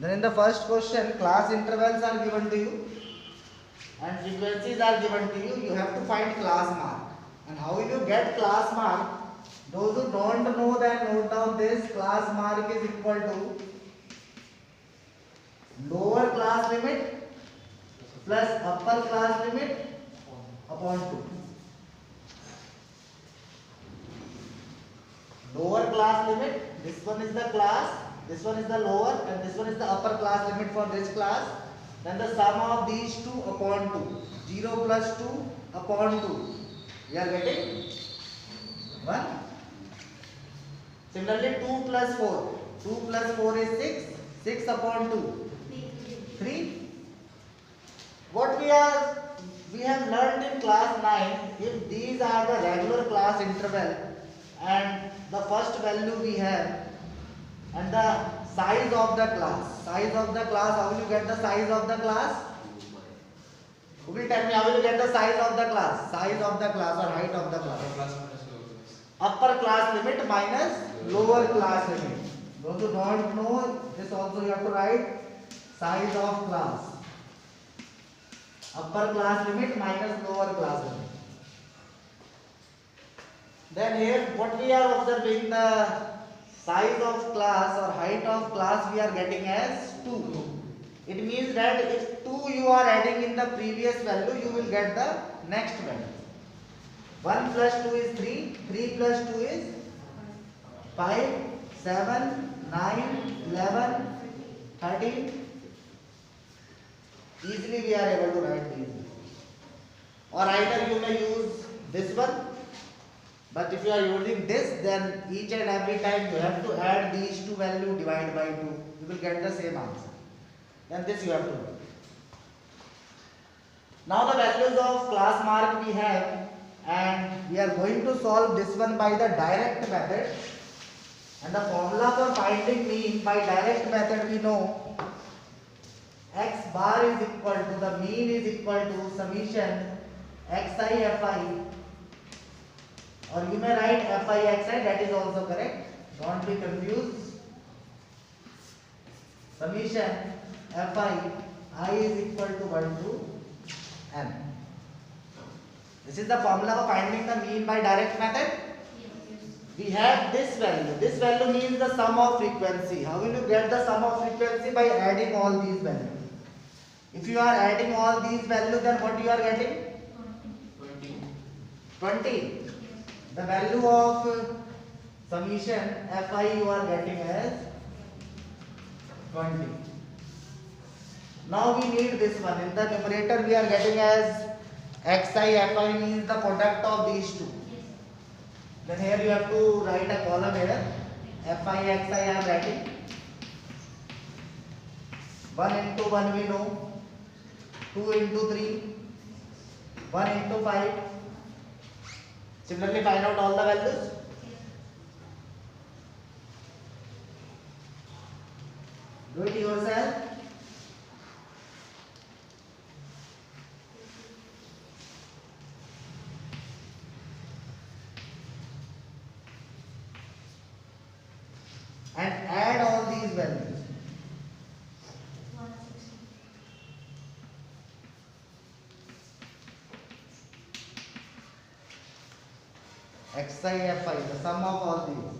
Then in the first question, class intervals are given to you and frequencies are given to you. You have to find class mark. And how will you get class mark? Those who don't know, then note down this. Class mark is equal to lower class limit plus upper class limit upon 2. Lower class limit, this one is the class, this one is the lower, and this one is the upper class limit for this class. Then the sum of these two upon 2. 0 plus 2 upon 2. We are getting 1. Similarly, 2 plus 4. 2 plus 4 is 6. 6 upon 2. 3. What we have learned in class 9, if these are the regular class interval and the first value we have and the size of the class. Size of the class, how will you get the size of the class? Who will tell me how will you get the size of the class? Size of the class or height of the class? Upper class limit minus lower class limit. Those who don't know, this also you have to write size of class. Upper class limit minus lower class limit. Then here what we are observing, the size of class or height of class we are getting as 2. It means that if 2 you are adding in the previous value, you will get the next value. 1 plus 2 is 3, 3 plus 2 is 5, 7, 9, 11, 13. Easily we are able to write these. Or either you may use this one. But if you are using this, then each and every time you have to add these two values, divide by 2. You will get the same answer. Then this you have to do. Now the values of class mark we have, and we are going to solve this one by the direct method. And the formula for finding mean by direct method we know x bar is equal to, the mean is equal to summation xi fi. Or you may write fi xi, that is also correct. Don't be confused. Summation fi I is equal to 1 to m. This is the formula for finding the mean by direct method. We have this value. This value means the sum of frequency. How will you get the sum of frequency? By adding all these values. If you are adding all these values, then what you are getting? 20. The value of summation fi you are getting as 20. Now we need this one. In the numerator we are getting as xi fi means the product of these two. Then here you have to write a column here. Fi xi I am writing. 1 into 1 we know. 2 into 3. 1 into 5. Similarly, find out all the values. Do it yourself. And add all these values. xi fi, the sum of all these.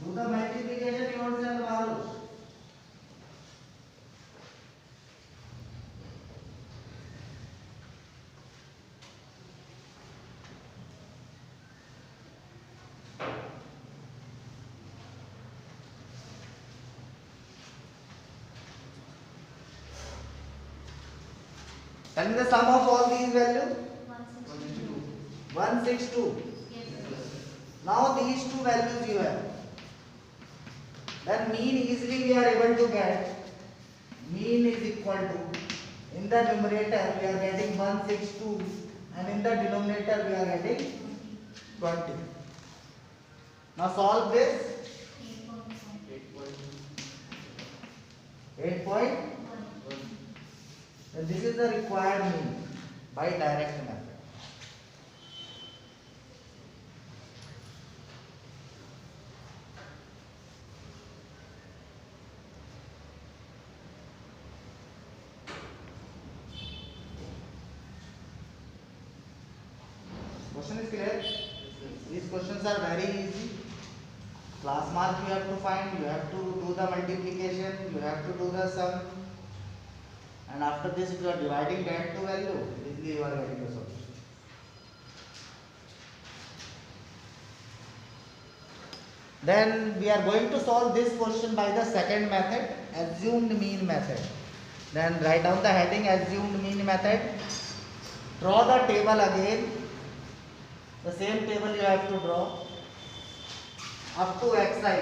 Do the multiplication yourself, Marush. Tell me the sum of all these values. 162. Now these two values you have. Then mean easily we are able to get. Mean is equal to, in the numerator we are getting 162 and in the denominator we are getting 20. Now solve this. 8.1. Then this is the required mean by direct method. Question is clear? These questions are very easy. Class mark you have to find, you have to do the multiplication, you have to do the sum, and after this if you are dividing that to value, easily you are getting the solution. Then we are going to solve this question by the second method, assumed mean method. Then write down the heading assumed mean method. Draw the table again. The same table you have to draw up to xi.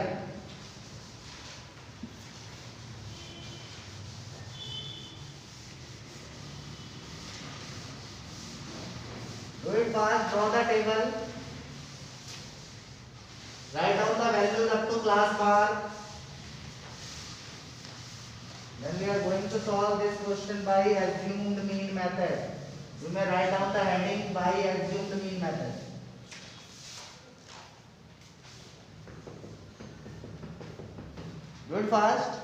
Do it fast, draw the table. Write down the values up to class mark. Then we are going to solve this question by assumed mean method. You may write down the heading by assumed mean method. Do it fast.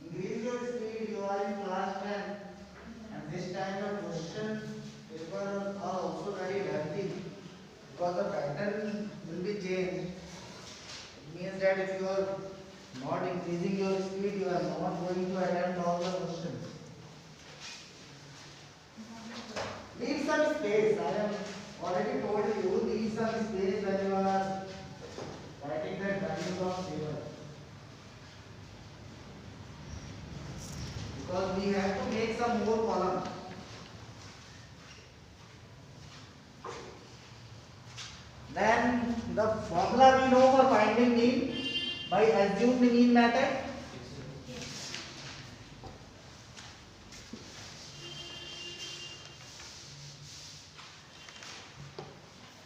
Increase your speed. You are in class 10, and this time the question paper are also very lengthy because the pattern will be changed. It means that if you are not increasing your speed, you are not going to attempt all the questions. Leave some space. I have already told you, leave some space when you are writing that values of table. Because we have to make some more columns. Then the formula we know for finding mean by assumed mean method.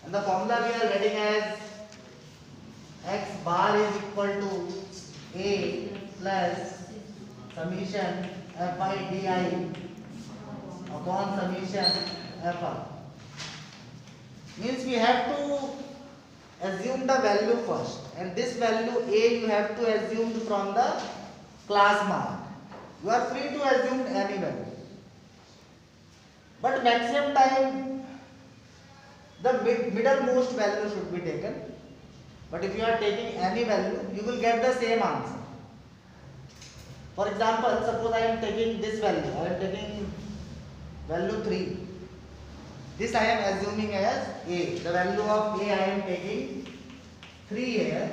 And the formula we are getting as x bar is equal to a plus summation fi di upon summation fi. Means we have to assume the value first, and this value a you have to assume from the class mark. You are free to assume any value, but maximum time the middlemost value should be taken. But if you are taking any value, you will get the same answer. For example, suppose I am taking this value, I am taking value 3. This I am assuming as a. The value of a I am taking 3 here.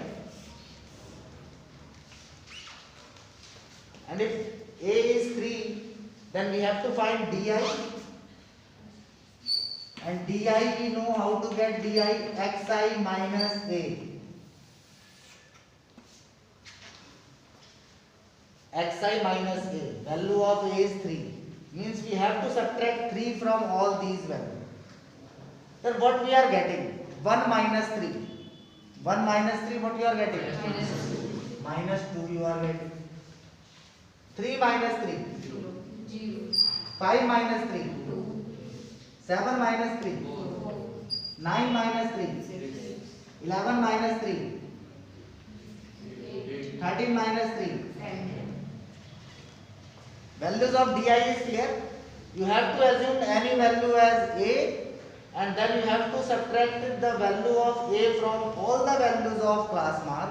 And if a is 3, then we have to find di. And di we know how to get di, xi minus a. Xi minus a. Value of a is 3. Means we have to subtract 3 from all these values. Then what we are getting? 1 minus 3. 1 minus 3 what you are getting? Minus 2 you are getting. 3 minus 3. 5 minus 3. 7 minus 3. 9 minus 3. 11 minus 3. 13 minus 3. Values of di is clear. You have to assume any value as a, and then you have to subtract the value of a from all the values of class mark.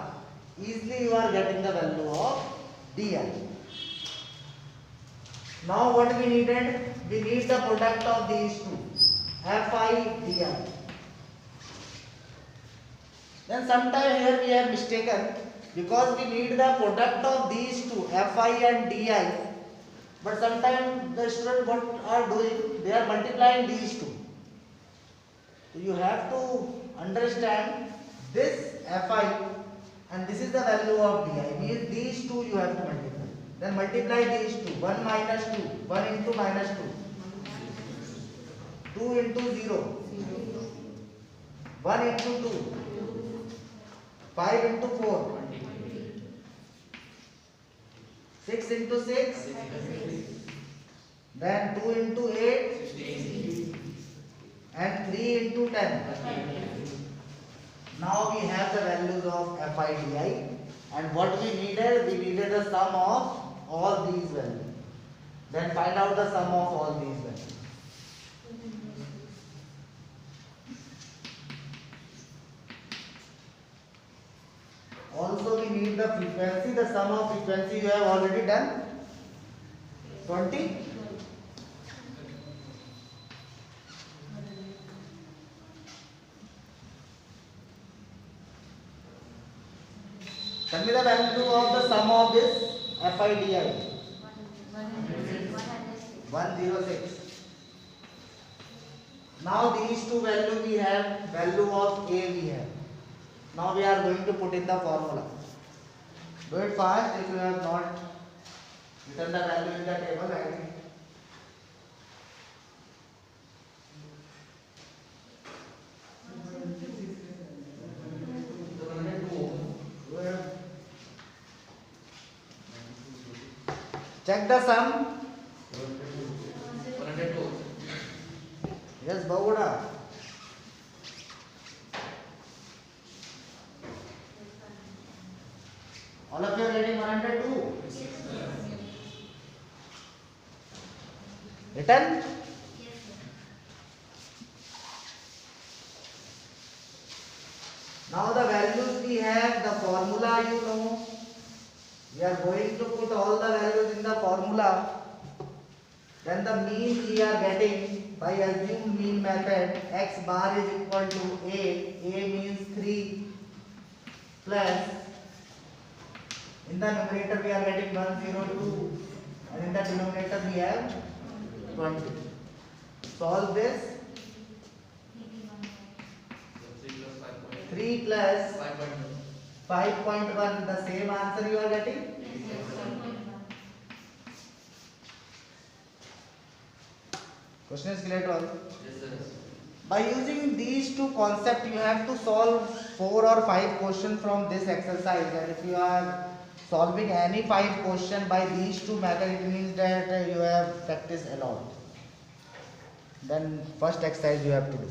Easily you are getting the value of di. Now what we needed? We need the product of these two, fi di. Then sometime here we have mistaken, because we need the product of these two, fi and di. But sometimes the student what are doing, they are multiplying these two. So you have to understand this fi and this is the value of di. Means these two you have to multiply. Then multiply these two. 1 minus 2. 1 into minus 2. 2 into 0. 1 into 2. 5 into 4. 6 into 6. Then 2 into 8. And 3 into 10. Now we have the values of FIDI, and what we needed the sum of all these values. Then find out the sum of all these values. Also we need the frequency. The sum of frequency you have already done. 20. Tell me the value of the sum of this FIDI. 106. Now these two value we have, value of A we have. Now we are going to put in the formula. Do it fast if you have not written the value in the table. Write it. Check the sum. 102. Yes, Babuda. All of you are getting 102. Written? Now the values we have, the formula you know. We are going to put all the values in the formula. Then the mean we are getting by assumed mean method. X bar is equal to A. A means 3 plus. In the numerator we are getting 102 and in the denominator we have 20. Solve this. 3 plus 5.1, the same answer you are getting. Question is clear to all? Yes, sir. By using these two concepts, you have to solve 4 or 5 questions from this exercise, and if you are solving any 5 question by these two methods, it means that you have practiced a lot. Then first exercise you have to do.